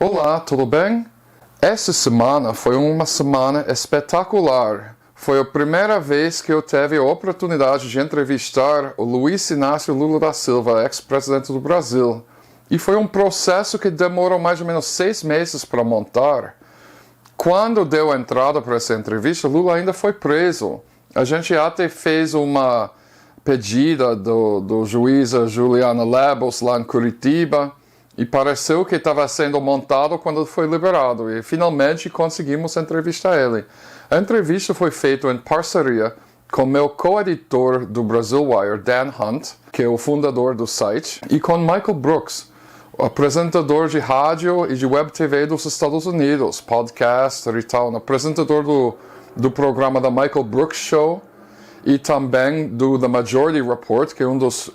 Olá, tudo bem? Essa semana foi uma semana espetacular. Foi a primeira vez que eu tive a oportunidade de entrevistar o Luiz Inácio Lula da Silva, ex-presidente do Brasil. E foi um processo que demorou mais ou menos 6 meses para montar. Quando deu a entrada para essa entrevista, Lula ainda foi preso. A gente até fez uma pedida do juíza Juliana Lebos lá em Curitiba e pareceu que estava sendo montado quando ele foi liberado. E finalmente conseguimos entrevistar ele. A entrevista foi feita em parceria com meu co-editor do Brasil Wire, Dan Hunt, que é o fundador do site, e com Michael Brooks, apresentador de rádio e de web TV dos Estados Unidos, podcaster e tal, apresentador do programa da Michael Brooks Show e também do The Majority Report, que é um dos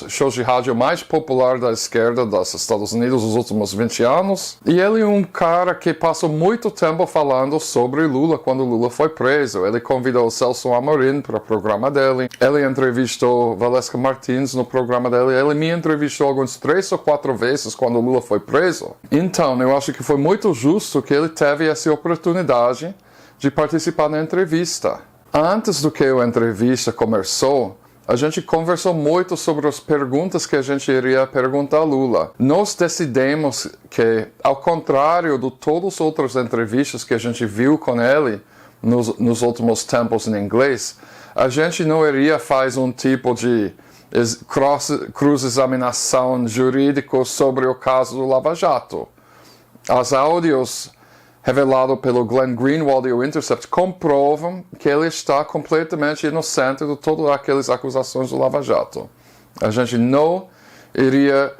shows de rádio mais popular da esquerda dos Estados Unidos nos últimos 20 anos. E ele é um cara que passou muito tempo falando sobre Lula quando Lula foi preso. Ele convidou o Celso Amorim para o programa dele. Ele entrevistou Valesca Martins no programa dele. Ele me entrevistou algumas 3 ou 4 vezes quando Lula foi preso. Então, eu acho que foi muito justo que ele teve essa oportunidade de participar na entrevista. Antes do que a entrevista começou, a gente conversou muito sobre as perguntas que a gente iria perguntar a Lula. Nós decidimos que, ao contrário de todas as outras entrevistas que a gente viu com ele nos últimos tempos em inglês, a gente não iria fazer um tipo de cross-examinação jurídica sobre o caso do Lava Jato. Os áudios revelado pelo Glenn Greenwald e o Intercept, comprovam que ele está completamente inocente de todas aquelas acusações do Lava Jato. A gente não iria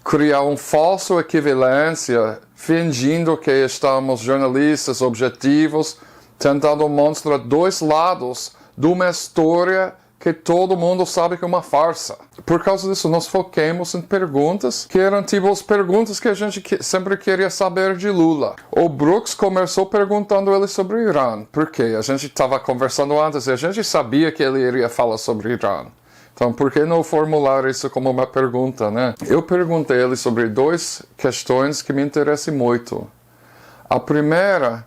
criar uma falsa equivalência, fingindo que estamos jornalistas objetivos, tentando mostrar 2 lados de uma história que todo mundo sabe que é uma farsa. Por causa disso, nós foquemos em perguntas que eram tipo as perguntas que a gente sempre queria saber de Lula. O Brooks começou perguntando ele sobre o Irã. Por quê? A gente estava conversando antes e a gente sabia que ele iria falar sobre o Irã. Então, por que não formular isso como uma pergunta, né? Eu perguntei a ele sobre 2 questões que me interessam muito. A primeira,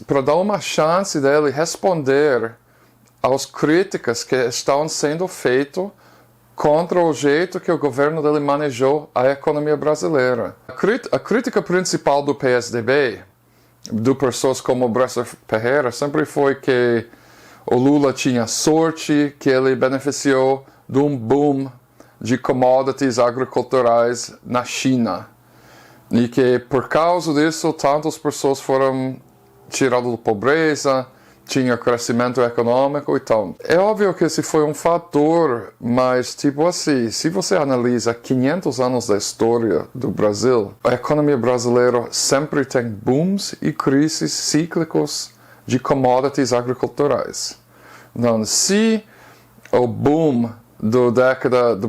para dar uma chance dele responder às críticas que estão sendo feitas contra o jeito que o governo dele manejou a economia brasileira. A crítica principal do PSDB, de pessoas como Bresser Ferreira, sempre foi que o Lula tinha sorte, que ele beneficiou de um boom de commodities agriculturais na China. E que por causa disso, tantas pessoas foram tiradas da pobreza, tinha crescimento econômico e tal. É óbvio que esse foi um fator, mas tipo assim, se você analisa 500 anos da história do Brasil, a economia brasileira sempre tem booms e crises cíclicos de commodities agriculturais. Então, se o boom da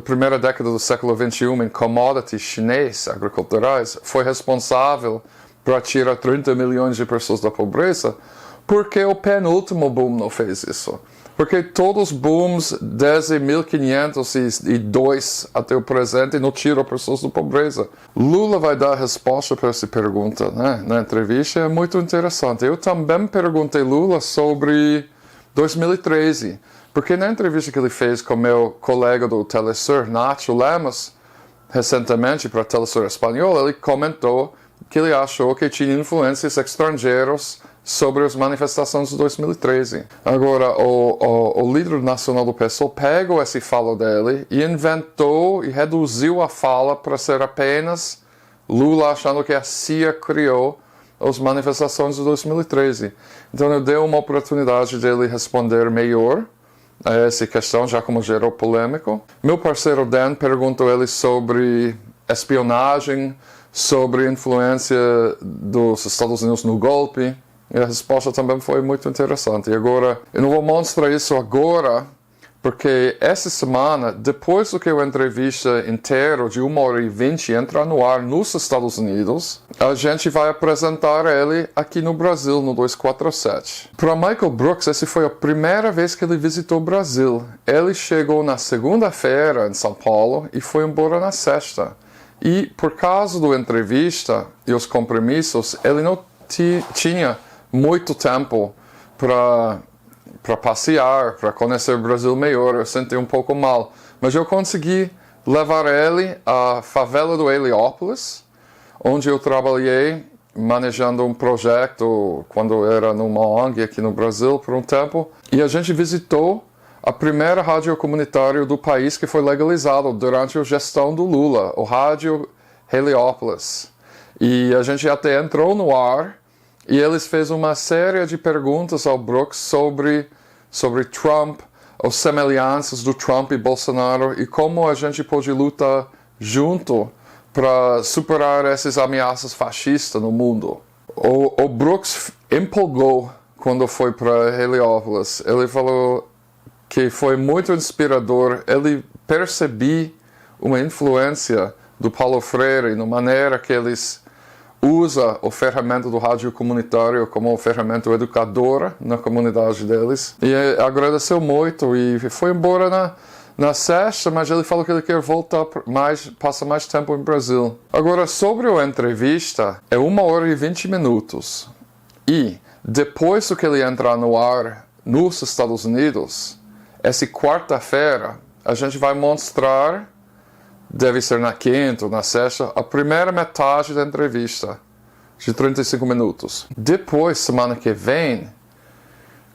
primeira década do século XXI em commodities chinês agriculturais foi responsável para tirar 30 milhões de pessoas da pobreza, porque o penúltimo boom não fez isso? Porque todos os booms desde 1502 até o presente não tiram pessoas da pobreza. Lula vai dar a resposta para essa pergunta, né? Na entrevista. É muito interessante. Eu também perguntei a Lula sobre 2013, porque na entrevista que ele fez com meu colega do Telesur, Nacho Lemos, recentemente para a Telesur Espanhol, ele comentou que ele achou que tinha influências estrangeiras sobre as manifestações de 2013. Agora, o líder nacional do PSOL pegou esse fala dele e inventou e reduziu a fala para ser apenas Lula achando que a CIA criou as manifestações de 2013. Então, eu dei uma oportunidade dele responder melhor a essa questão, já como gerou polêmico. Meu parceiro Dan perguntou ele sobre espionagem, sobre a influência dos Estados Unidos no golpe. E a resposta também foi muito interessante. E agora, eu não vou mostrar isso agora, porque essa semana, depois do que a entrevista inteira de 1h20 entrar no ar nos Estados Unidos, a gente vai apresentar ele aqui no Brasil, no 247. Para Michael Brooks, essa foi a primeira vez que ele visitou o Brasil. Ele chegou na segunda-feira em São Paulo e foi embora na sexta. E por causa da entrevista e os compromissos, ele não tinha muito tempo para passear, para conhecer o Brasil melhor. Eu senti um pouco mal. Mas eu consegui levar ele à favela do Heliópolis, onde eu trabalhei manejando um projeto quando era numa ONG aqui no Brasil por um tempo. E a gente visitou a primeira rádio comunitária do país que foi legalizado durante a gestão do Lula, o Rádio Heliópolis. E a gente até entrou no ar e eles fez uma série de perguntas ao Brooks sobre Trump, as semelhanças do Trump e Bolsonaro e como a gente pode lutar junto para superar essas ameaças fascistas no mundo. O Brooks empolgou quando foi para Heliópolis. Ele falou que foi muito inspirador. Ele percebeu uma influência do Paulo Freire na maneira que eles usam a ferramenta do rádio comunitário como ferramenta educadora na comunidade deles. E agradeceu muito e foi embora na sexta, mas ele falou que ele quer voltar passar mais tempo no Brasil. Agora, sobre a entrevista, é 1h e 20 minutos. E depois que ele entrar no ar nos Estados Unidos, essa quarta-feira, a gente vai mostrar, deve ser na quinta ou na sexta, a primeira metade da entrevista, de 35 minutos. Depois, semana que vem,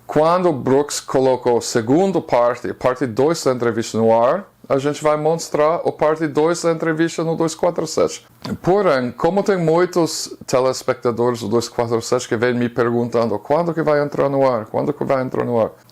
quando o Brooks colocou a segunda parte 2 da entrevista no ar, a gente vai mostrar a parte 2 da entrevista no 247. Porém, como tem muitos telespectadores do 247 que vêm me perguntando quando que vai entrar no ar,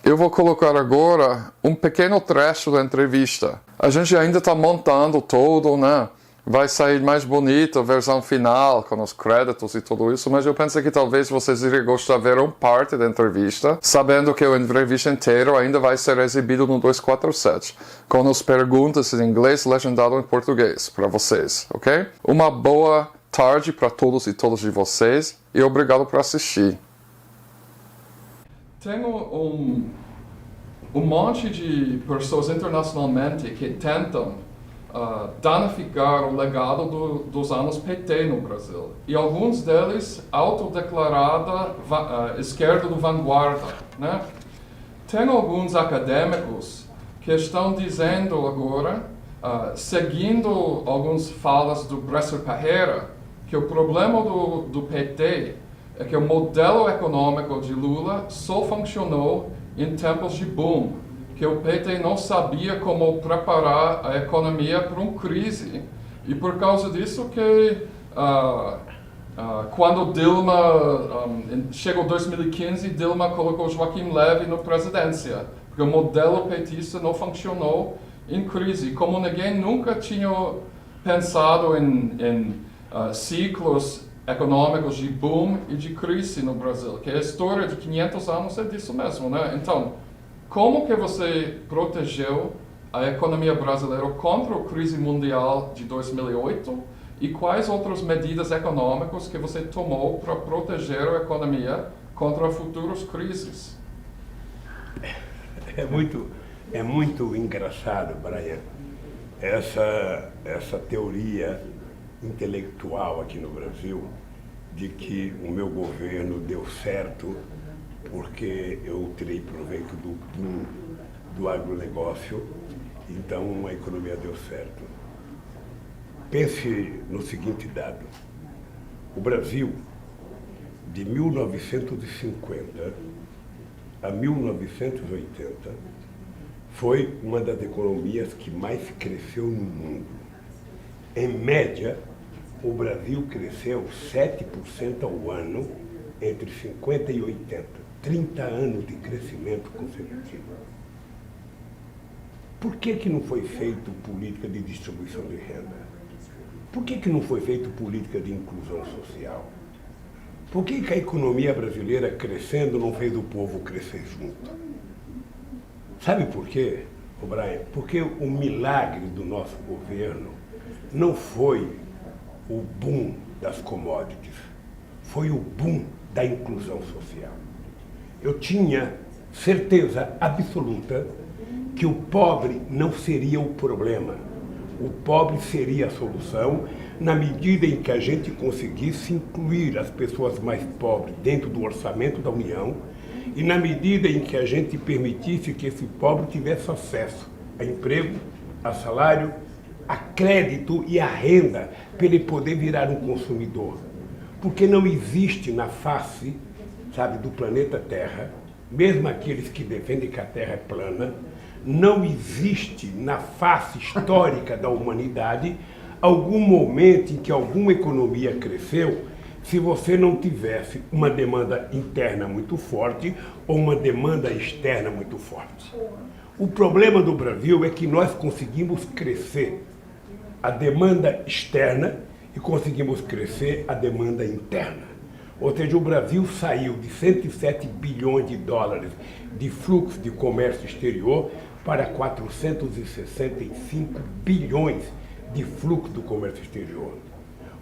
eu vou colocar agora um pequeno trecho da entrevista. A gente ainda está montando todo, né? Vai sair mais bonita a versão final, com os créditos e tudo isso, mas eu pensei que talvez vocês iriam gostar de ver uma parte da entrevista, sabendo que a entrevista inteira ainda vai ser exibida no 247, com as perguntas em inglês legendado em português, para vocês, ok? Uma boa tarde para todos e todas de vocês, e obrigado por assistir. Tenho um monte de pessoas internacionalmente que tentam danificar o legado dos anos PT no Brasil. E alguns deles autodeclarada esquerda do vanguarda, né? Tem alguns acadêmicos que estão dizendo agora, seguindo algumas falas do Bresser Parreira, que o problema do PT é que o modelo econômico de Lula só funcionou em tempos de boom, que o PT não sabia como preparar a economia para uma crise. E por causa disso que quando Dilma, chegou 2015, Dilma colocou Joaquim Levy na presidência, porque o modelo petista não funcionou em crise. Como ninguém nunca tinha pensado em ciclos econômicos de boom e de crise no Brasil, que a história de 500 anos é disso mesmo, né? Então, como que você protegeu a economia brasileira contra a crise mundial de 2008 e quais outras medidas econômicas que você tomou para proteger a economia contra futuras crises? É muito engraçado, Brian, essa teoria intelectual aqui no Brasil de que o meu governo deu certo porque eu tirei proveito do agronegócio, então a economia deu certo. Pense no seguinte dado: o Brasil, de 1950 a 1980, foi uma das economias que mais cresceu no mundo. Em média, o Brasil cresceu 7% ao ano entre 50 e 80. 30 anos de crescimento consecutivo. Por que não foi feita política de distribuição de renda? Por que não foi feita política de inclusão social? Por que a economia brasileira crescendo não fez o povo crescer junto? Sabe por quê, Brian? Porque o milagre do nosso governo não foi o boom das commodities, foi o boom da inclusão social. Eu tinha certeza absoluta que o pobre não seria o problema. O pobre seria a solução, na medida em que a gente conseguisse incluir as pessoas mais pobres dentro do orçamento da União e na medida em que a gente permitisse que esse pobre tivesse acesso a emprego, a salário, a crédito e a renda para ele poder virar um consumidor. Porque não existe na face, sabe, do planeta Terra, mesmo aqueles que defendem que a Terra é plana, não existe na face histórica da humanidade algum momento em que alguma economia cresceu se você não tivesse uma demanda interna muito forte ou uma demanda externa muito forte. O problema do Brasil é que nós conseguimos crescer a demanda externa e conseguimos crescer a demanda interna. Ou seja, o Brasil saiu de 107 bilhões de dólares de fluxo de comércio exterior para 465 bilhões de fluxo do comércio exterior.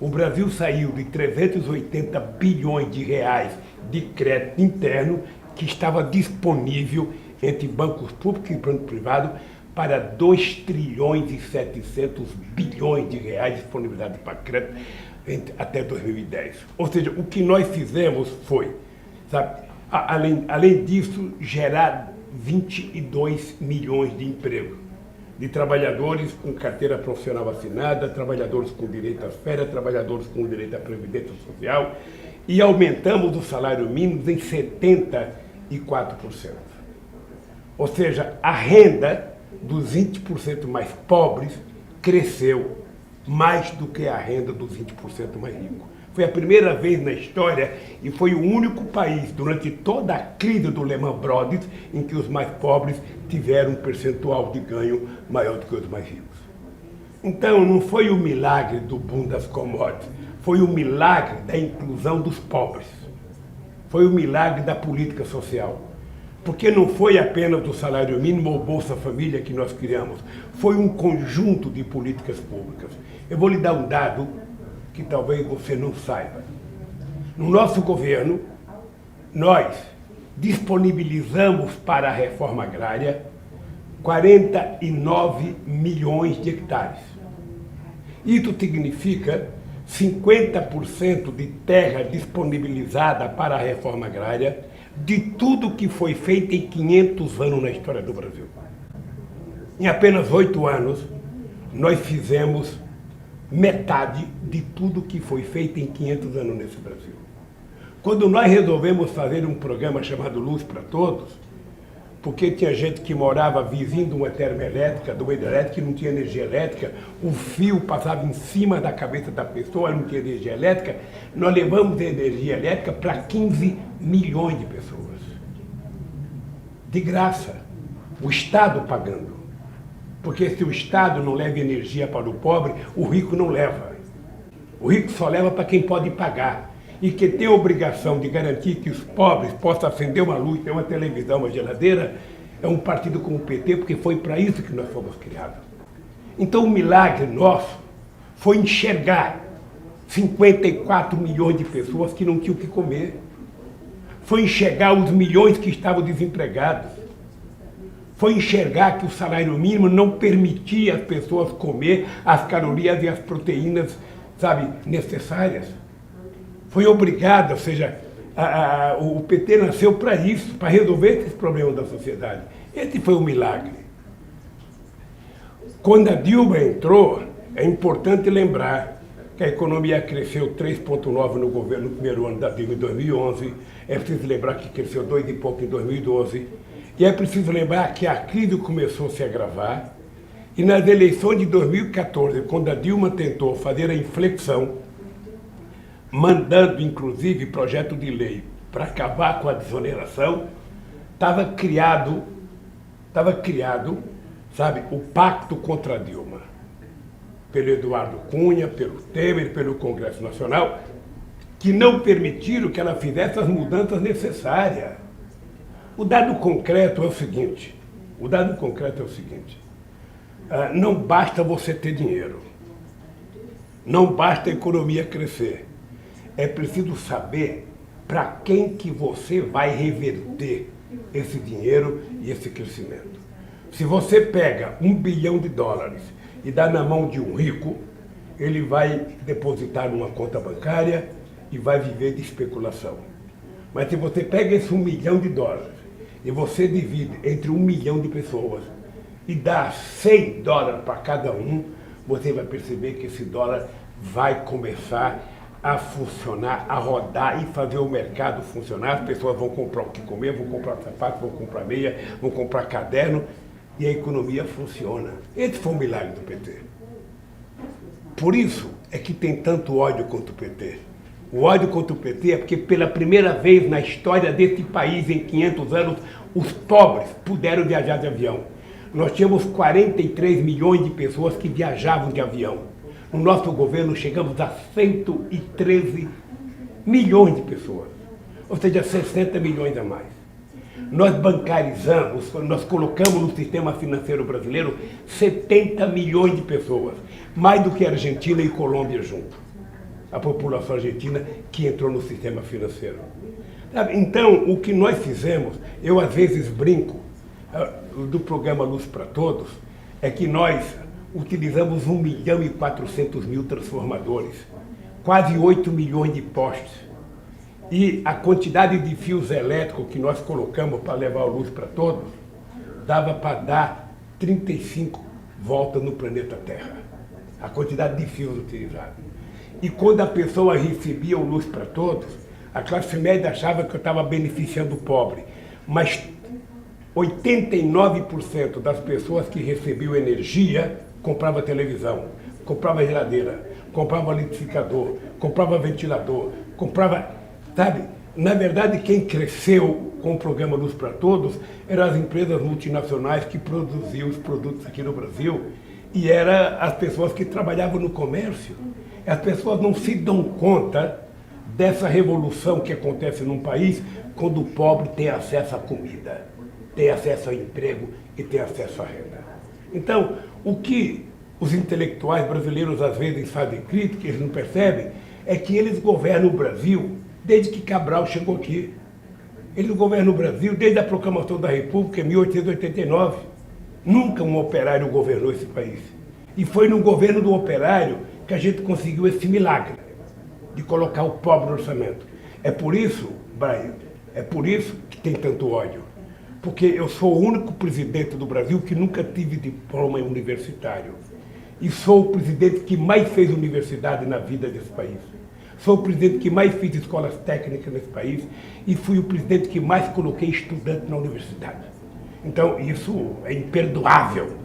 O Brasil saiu de 380 bilhões de reais de crédito interno que estava disponível entre bancos públicos e bancos privados para 2 trilhões e 700 bilhões de reais disponibilizados para crédito até 2010. Ou seja, o que nós fizemos foi, sabe, além disso, gerar 22 milhões de empregos, de trabalhadores com carteira profissional assinada, trabalhadores com direito às férias, trabalhadores com direito à previdência social, e aumentamos o salário mínimo em 74%. Ou seja, a renda dos 20% mais pobres cresceu mais do que a renda dos 20% mais ricos. Foi a primeira vez na história e foi o único país durante toda a crise do Lehman Brothers em que os mais pobres tiveram um percentual de ganho maior do que os mais ricos. Então, não foi o milagre do boom das commodities, foi o milagre da inclusão dos pobres. Foi o milagre da política social. Porque não foi apenas o salário mínimo ou Bolsa Família que nós criamos, foi um conjunto de políticas públicas. Eu vou lhe dar um dado que talvez você não saiba. No nosso governo, nós disponibilizamos para a reforma agrária 49 milhões de hectares. Isso significa 50% de terra disponibilizada para a reforma agrária de tudo que foi feito em 500 anos na história do Brasil. Em apenas 8 anos, nós fizemos metade de tudo que foi feito em 500 anos nesse Brasil. Quando nós resolvemos fazer um programa chamado Luz para Todos, porque tinha gente que morava vizinho de uma termoelétrica, de uma hidrelétrica, que não tinha energia elétrica, o fio passava em cima da cabeça da pessoa, não tinha energia elétrica, nós levamos a energia elétrica para 15 milhões de pessoas. De graça, o Estado pagando. Porque se o Estado não leva energia para o pobre, o rico não leva. O rico só leva para quem pode pagar. E que tem a obrigação de garantir que os pobres possam acender uma luz, ter uma televisão, uma geladeira, é um partido como o PT, porque foi para isso que nós fomos criados. Então o milagre nosso foi enxergar 54 milhões de pessoas que não tinham o que comer. Foi enxergar os milhões que estavam desempregados. Foi enxergar que o salário mínimo não permitia as pessoas comer as calorias e as proteínas, sabe, necessárias. Foi obrigado, ou seja, o PT nasceu para isso, para resolver esses problemas da sociedade. Esse foi o milagre. Quando a Dilma entrou, é importante lembrar que a economia cresceu 3,9% no governo no primeiro ano da Dilma em 2011, é preciso lembrar que cresceu 2 e pouco em 2012, e é preciso lembrar que a crise começou a se agravar, e nas eleições de 2014, quando a Dilma tentou fazer a inflexão, mandando, inclusive, projeto de lei para acabar com a desoneração, estava criado, sabe, o pacto contra a Dilma, pelo Eduardo Cunha, pelo Temer, pelo Congresso Nacional, que não permitiram que ela fizesse as mudanças necessárias. O dado concreto é o seguinte, não basta você ter dinheiro, não basta a economia crescer. É preciso saber para quem que você vai reverter esse dinheiro e esse crescimento. Se você pega $1 bilhão e dá na mão de um rico, ele vai depositar numa conta bancária e vai viver de especulação. Mas se você pega esse $1 milhão e você divide entre 1 milhão de pessoas e dá $100 para cada um, você vai perceber que esse dólar vai começar a funcionar, a rodar e fazer o mercado funcionar. As pessoas vão comprar o que comer, vão comprar sapato, vão comprar meia, vão comprar caderno e a economia funciona. Esse foi o milagre do PT. Por isso é que tem tanto ódio contra o PT. O ódio contra o PT é porque pela primeira vez na história desse país, em 500 anos, os pobres puderam viajar de avião. Nós tínhamos 43 milhões de pessoas que viajavam de avião. No nosso governo chegamos a 113 milhões de pessoas, ou seja, 60 milhões a mais. Nós bancarizamos, nós colocamos no sistema financeiro brasileiro 70 milhões de pessoas, mais do que a Argentina e Colômbia junto. A população argentina que entrou no sistema financeiro. Então, o que nós fizemos, eu às vezes brinco, do programa Luz para Todos, é que nós utilizamos 1.400.000 transformadores, quase 8 milhões de postes. E a quantidade de fios elétricos que nós colocamos para levar a luz para todos, dava para dar 35 voltas no planeta Terra. A quantidade de fios utilizados. E quando a pessoa recebia o Luz para Todos, a classe média achava que eu estava beneficiando o pobre. Mas 89% das pessoas que recebiam energia comprava televisão, comprava geladeira, comprava liquidificador, comprava ventilador, comprava, sabe? Na verdade, quem cresceu com o programa Luz para Todos eram as empresas multinacionais que produziam os produtos aqui no Brasil e eram as pessoas que trabalhavam no comércio. As pessoas não se dão conta dessa revolução que acontece num país quando o pobre tem acesso à comida, tem acesso ao emprego e tem acesso à renda. Então, o que os intelectuais brasileiros às vezes fazem crítica, eles não percebem, é que eles governam o Brasil desde que Cabral chegou aqui. Eles governam o Brasil desde a proclamação da República em 1889. Nunca um operário governou esse país. E foi no governo do operário que a gente conseguiu esse milagre de colocar o pobre no orçamento. É por isso, Brian, é por isso que tem tanto ódio. Porque eu sou o único presidente do Brasil que nunca tive diploma universitário. E sou o presidente que mais fez universidade na vida desse país. Sou o presidente que mais fiz escolas técnicas nesse país e fui o presidente que mais coloquei estudante na universidade. Então, isso é imperdoável.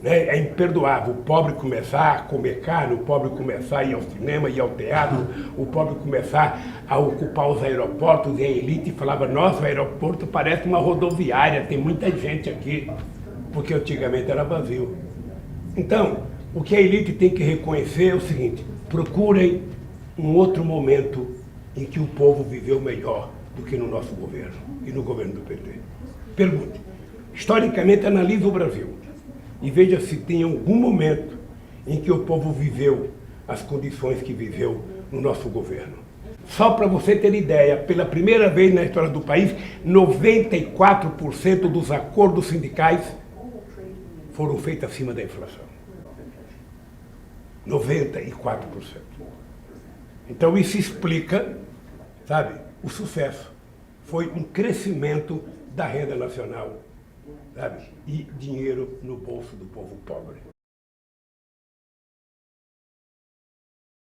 Né? É imperdoável o pobre começar a comer carne, o pobre começar a ir ao cinema, ir ao teatro, o pobre começar a ocupar os aeroportos e a elite falava, nossa, o aeroporto parece uma rodoviária, tem muita gente aqui, porque antigamente era vazio. Então, o que a elite tem que reconhecer é o seguinte, procurem um outro momento em que o povo viveu melhor do que no nosso governo e no governo do PT. Pergunte, historicamente analise o Brasil e veja se tem algum momento em que o povo viveu as condições que viveu no nosso governo. Só para você ter ideia, pela primeira vez na história do país, 94% dos acordos sindicais foram feitos acima da inflação. 94%. Então isso explica, sabe, o sucesso. Foi um crescimento da renda nacional, sabe, e dinheiro no bolso do povo pobre.